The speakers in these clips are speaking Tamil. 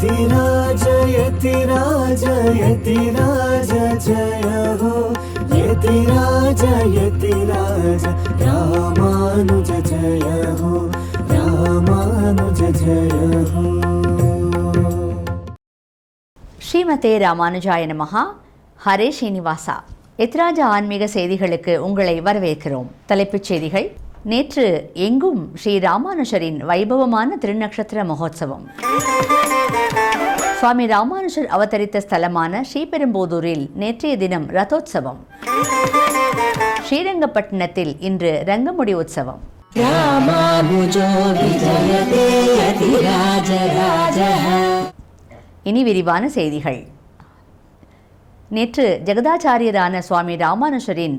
यतिराज यतिराज यतिराज जय हो यतिराज यतिराज रामानुज जय हो रामानुज जय हो. ஸ்ரீமதே ராமானுஜாய நமஹா. ஹரே ஸ்ரீனிவாசா. எத்ராஜ ஆன்மீக செய்திகளுக்கு உங்களை வரவேற்கிறோம். தலைப்புச் செய்திகள். நேற்று எங்கும் ஸ்ரீ ராமானுஜரின் வைபவமான திருநக்ஷத்திர மகோத்சவம். சுவாமி ராமானுஜர் அவதரித்த ஸ்தலமான ஸ்ரீபெரும்போதூரில் நேற்றைய தினம் ரதோத்சவம். ஸ்ரீரங்கப்பட்டினத்தில் இன்று ரங்கமுடி உற்சவம். இனி விரிவான செய்திகள். நேற்று ஜெகதாச்சாரியரான சுவாமி ராமானுஜரின்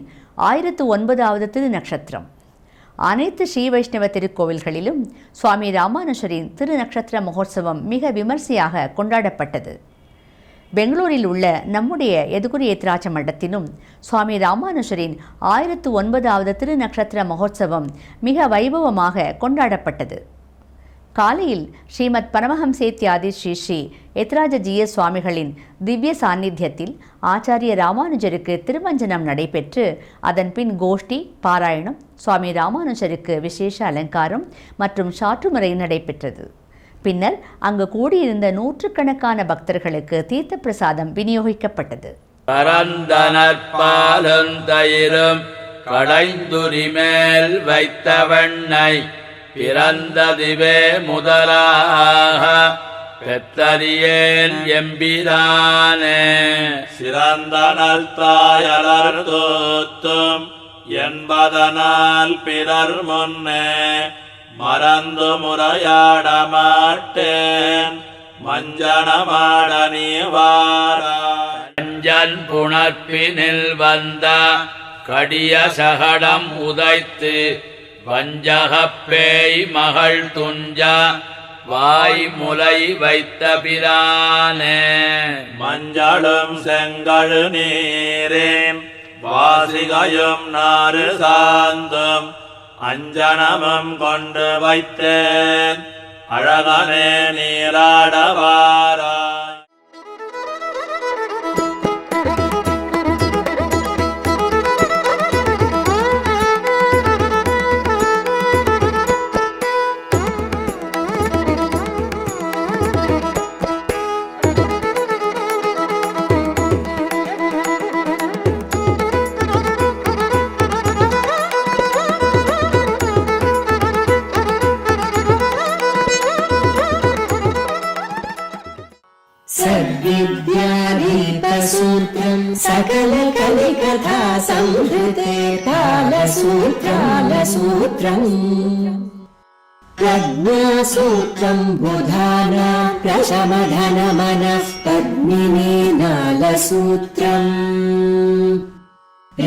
1009வது திருநக்ஷத்திரம். அனைத்து ஸ்ரீ வைஷ்ணவ திருக்கோவில்களிலும் சுவாமி ராமானுஜரின் திருநக்ஷத்திர மகோத்சவம் மிக விமர்சையாக கொண்டாடப்பட்டது. பெங்களூரில் உள்ள நம்முடைய எதுகுரி ஏத்ராஜ மடத்திலும் சுவாமி ராமானுஜரின் 1009வது திருநக்ஷத்திர மகோத்சவம் மிக வைபவமாக கொண்டாடப்பட்டது. காலையில் ஸ்ரீமத் பரமஹம்சேத்யாதி ஸ்ரீ ஸ்ரீ எத்ராஜ ஜிஎஸ் சுவாமிகளின் திவ்ய சாநித்தியத்தில் ஆச்சாரிய ராமானுஜருக்கு திருமஞ்சனம் நடைபெற்று அதன் பின் கோஷ்டி பாராயணம், சுவாமி ராமானுஜருக்கு விசேஷ அலங்காரம் மற்றும் சாற்றுமுறை நடைபெற்றது. பின்னர் அங்கு கூடியிருந்த நூற்றுக்கணக்கான பக்தர்களுக்கு தீர்த்த பிரசாதம் விநியோகிக்கப்பட்டது. கடைந்துரிமேல் வைத்தவண்ணை பிறந்ததிவே முதலாக பெத்தறியேன் எம்பிரானே. சிறந்த நல் தாயலர் தோத்தும் என்பதனால் பிறர் முன்னே மறந்து முறையாட மாட்டேன் மஞ்சனமாட நீவாராய். மஞ்சன் புணர்ப்பினில் வந்த கடிய சகடம் உதைத்து வஞ்சகப்பேய் மகள் துஞ்ச வாய் முலை வைத்த பிரானே. மஞ்சளும் செங்கழு நீரேன் வாசிகையும் நாறு சாந்தும் அஞ்சனமும் கொண்டு வைத்தேன் அழகனே நீராடவாராய். सद्विद्यादीपसूत्रम् सकलकलिकथा संहृते तालसूत्रम् प्रज्ञासूत्रम् बुधाना प्रशमधनमनः पद्मिनी नालसूत्रम्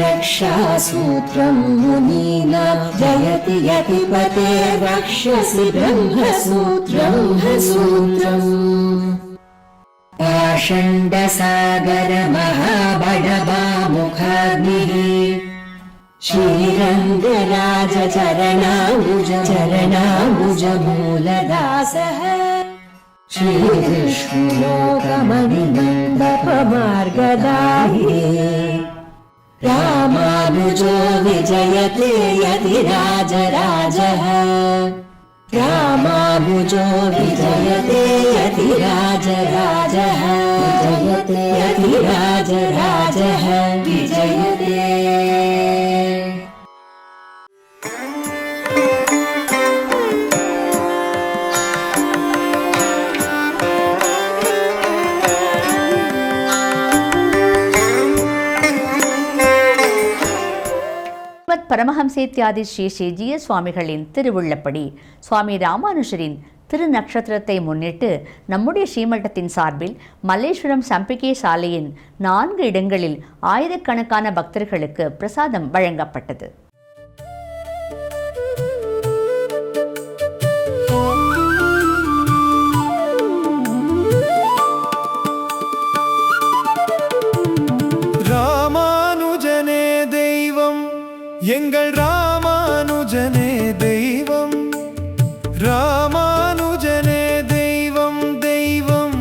रक्षासूत्रम् मुनीनां जयति यतिपते रक्षसि ब्रह्मसूत्रम् पाषण्डसागर महाबडबामुखाग्निः श्रीरङ्गराज चरणाम्बुज मूलदासः श्रीविष्णुलोकमणिमण्डपमार्गदाहि रामानुजो विजयते यतिराजराजः. रामानुजो विजयते यतिराजराजः विजयते यतिराजराजः विजयते. பரமஹம்சேத்யாதி ஸ்ரீ ஸ்ரீ ஜிஎஸ் சுவாமிகளின் திருவுள்ளப்படி சுவாமி ராமானுஜரின் திருநக்ஷத்திரத்தை முன்னிட்டு நம்முடைய ஸ்ரீமட்டத்தின் சார்பில் மல்லேஸ்வரம் சம்பிகை சாலையின் 4 இடங்களில் ஆயிரக்கணக்கான பக்தர்களுக்கு பிரசாதம் வழங்கப்பட்டது. ராமானுஜனே தெய்வம், எங்கள் ராமானுஜனே தெய்வம், ராமானுஜனே தெய்வம் தெய்வம்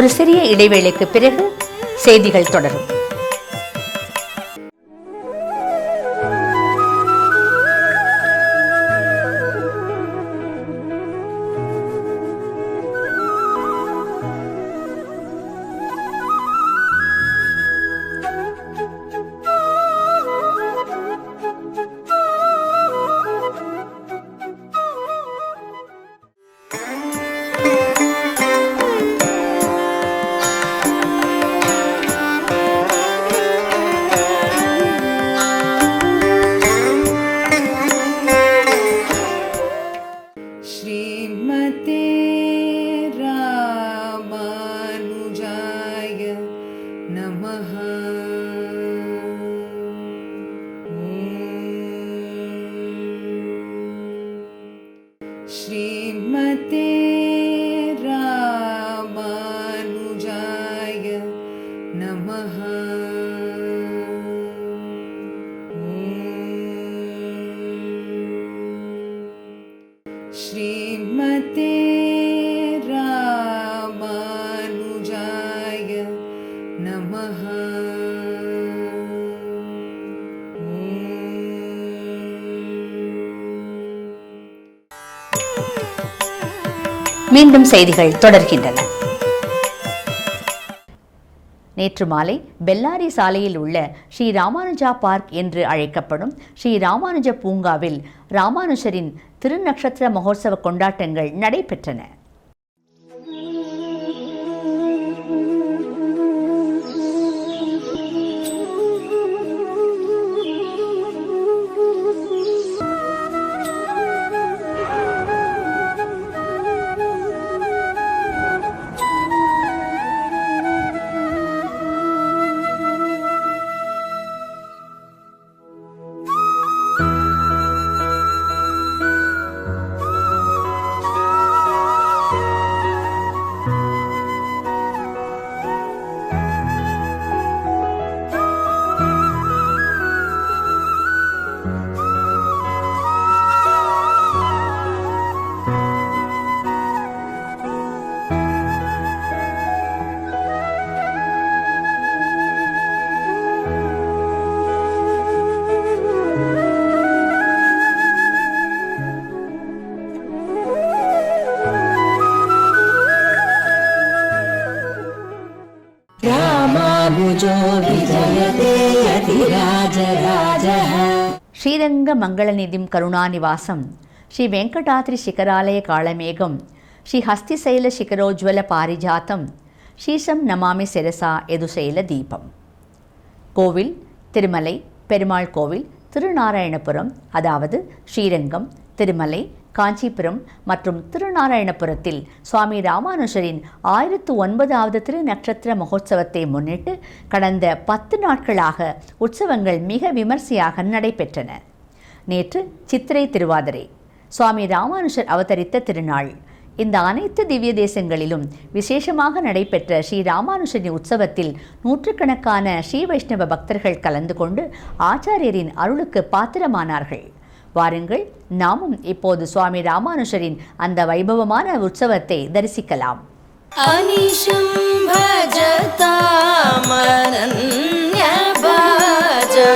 ஒரு சிறிய இடைவேளைக்கு பிறகு செய்திகள் தொடரும். श्रीमते रामानुजाय नमः। श्रीमते रामानुजाय नमः। श्रीमते रामानुजाय नमः। மீண்டும் செய்திகள் தொடர்கின்றன. நேற்று மாலை பெல்லாரி சாலையில் உள்ள ஸ்ரீ ராமானுஜா பார்க் என்று அழைக்கப்படும் ஸ்ரீ ராமானுஜ பூங்காவில் ராமானுஜரின் திருநக்ஷத்திர மகோத்சவ கொண்டாட்டங்கள் நடைபெற்றன. रामानुजो विजयते यतिराजराजः। ஸ்ரீரங்க மங்களநிதிம் கருணாநிவாசம் ஸ்ரீ வெங்கடாத்ரி சிகராலய காளமேகம் ஸ்ரீ ஹஸ்திசைல சிகரோஜ்வல பாரிஜாத்தம் ஸ்ரீசம் நமாமி சிரசா எதுசைல தீபம். கோவில் திருமலை பெருமாள் கோவில் திருநாராயணபுரம், அதாவது ஸ்ரீரங்கம், திருமலை, காஞ்சிபுரம் மற்றும் திருநாராயணபுரத்தில் சுவாமி ராமானுஜரின் 1009வது திருநக்ஷத்திர மகோத்சவத்தை முன்னிட்டு கடந்த 10 நாட்களாக உற்சவங்கள் மிக விமர்சையாக நடைபெற்றன. நேற்று சித்திரை திருவாதிரை, சுவாமி ராமானுஜர் அவதரித்த திருநாள். இந்த அனைத்து திவ்ய தேசங்களிலும் விசேஷமாக நடைபெற்ற ஸ்ரீ ராமானுஜரின் உற்சவத்தில் நூற்றுக்கணக்கான ஸ்ரீ வைஷ்ணவ பக்தர்கள் கலந்து கொண்டு ஆச்சாரியரின் அருளுக்கு பாத்திரமானார்கள். வாருங்கள், நாமும் இப்போது சுவாமி ராமானுஜரின் அந்த வைபவமான உற்சவத்தை தரிசிக்கலாம். அனிஷம் பஜதாமனன்ய பஜா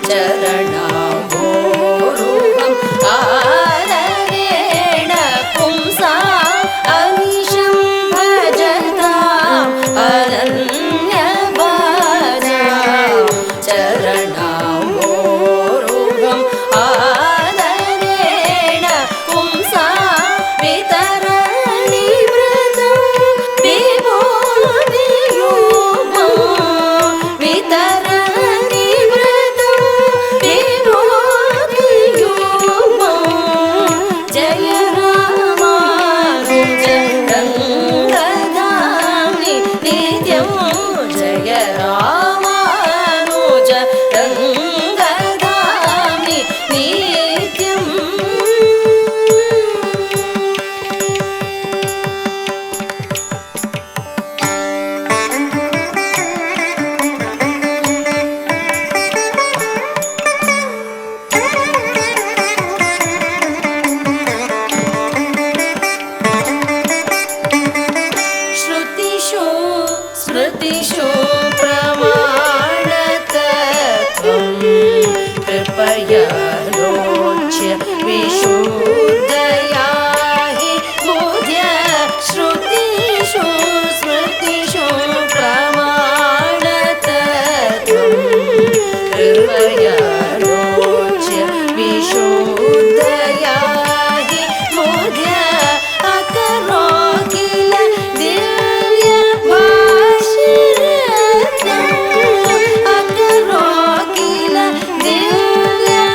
சரணாம்போருகம் ஆதரேண பும்சா. அனிஷம் பஜதாம் அனன்ய பஜா சரணாம்போருகம் ஆதரேண பும்சா. விதரணி விரதம் விபோதியோகம் सर्वयारोच्य विशुद्धया हि बोध्य अकरो किल दिव्यभाषिरत्नम् अकरो किल दिव्यभाषिरत्नम्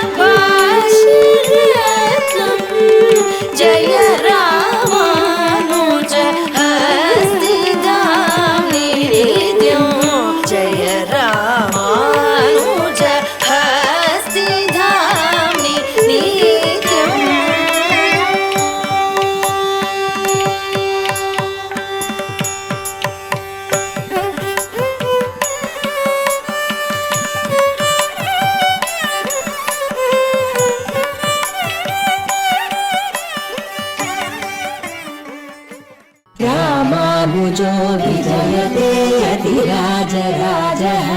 जय रामानुज हस्तिधाम्नि नित्यं जय रामानुज हस्तिधाम्नि नित्यम् रामानुजो विजयते यतिराजराजः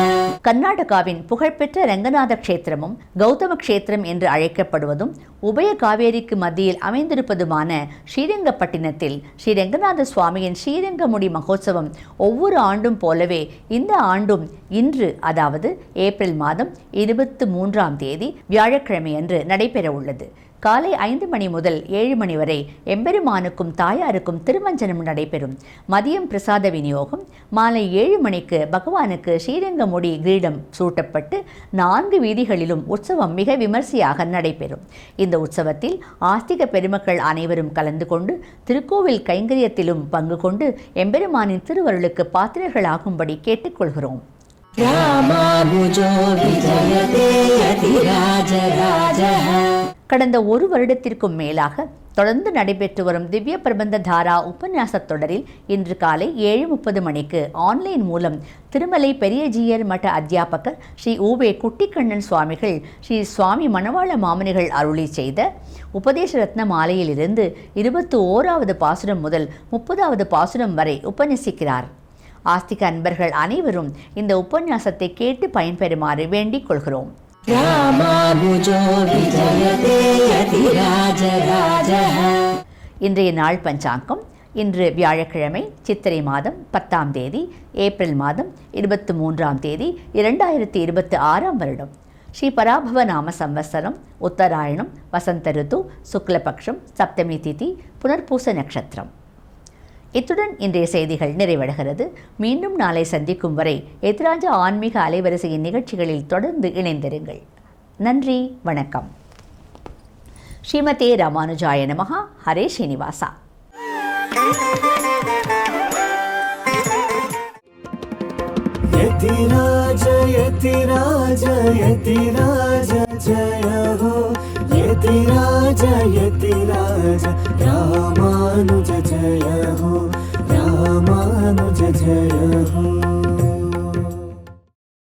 கர்நாடகாவின் புகழ்பெற்ற ரங்கநாத க்ஷேத்திரமும் கௌதம க்ஷேத்திரம் என்று அழைக்கப்படுவதும் உபய காவேரிக்கு மத்தியில் அமைந்திருப்பதுமான ஸ்ரீரங்கப்பட்டினத்தில் ஸ்ரீ ரங்கநாத சுவாமியின் ஸ்ரீரங்கமுடி மகோத்சவம் ஒவ்வொரு ஆண்டும் போலவே இந்த ஆண்டும் இன்று, அதாவது ஏப்ரல் மாதம் 23ஆம் தேதி வியாழக்கிழமையன்று நடைபெற உள்ளது. காலை 5 மணி முதல் 7 மணி வரை எம்பெருமானுக்கும் தாயாருக்கும் திருமஞ்சனம் நடைபெறும். மதியம் பிரசாத விநியோகம். மாலை 7 மணிக்கு பகவானுக்கு ஸ்ரீரங்கமுடி கிரீடம் சூட்டப்பட்டு 4 வீதிகளிலும் உற்சவம் மிக விமர்சையாக நடைபெறும். இந்த உற்சவத்தில் ஆஸ்திக பெருமக்கள் அனைவரும் கலந்து கொண்டு திருக்கோவில் கைங்கரியத்திலும் பங்கு கொண்டு எம்பெருமானின் திருவருளுக்கு பாத்திரர்களாகும்படி கேட்டுக்கொள்கிறோம். रामानुजो विजयते यतिराजराजः கடந்த 1 வருடத்திற்கும் மேலாக தொடர்ந்து நடைபெற்று வரும் திவ்ய பிரபந்த தாரா உபன்யாச தொடரில் இன்று காலை 7:30 மணிக்கு ஆன்லைன் மூலம் திருமலை பெரியஜீயர் மಠ அத்தியாபகர் ஸ்ரீ ஊவே குட்டிக்கண்ணன் சுவாமிகள் ஸ்ரீ சுவாமி மணவாள மாமனிகள் அருளி செய்த உபதேச ரத்ன மாலையிலிருந்து 21வது பாசுரம் முதல் 30வது பாசுரம் வரை உபன்யசிக்கிறார். ஆஸ்திக அன்பர்கள் அனைவரும் இந்த உபன்யாசத்தை கேட்டு பயன்பெறுமாறு வேண்டிக் கொள்கிறோம். रामानुजो विजयते यतिराजराजः இன்றைய நாள் பஞ்சாங்கம். இன்று வியாழக்கிழமை, சித்திரை மாதம் 10ஆம் தேதி, ஏப்ரல் மாதம் 23ஆம் தேதி, 2026ஆம் வருடம். ஸ்ரீ பராபவ நாம சம்வத்சரம், உத்தராயணம், வசந்த ருத்து, சுக்லபக்ஷம், சப்தமி திதி, புனர்பூச நட்சத்திரம். இத்துடன் இன்றைய செய்திகள் நிறைவடைகிறது. மீண்டும் நாளை சந்திக்கும் வரை எதிராஜ ஆன்மீக அலைவரிசையின் நிகழ்ச்சிகளில் தொடர்ந்து இணைந்திருங்கள். நன்றி, வணக்கம். ஸ்ரீமதே ராமானுஜாய நமஹ. ஹரே ஸ்ரீனிவாசா. यतिराज यतिराज यतिराज जय हो यतिराज यतिराज रामानुज जय हो रामानुज जय हो।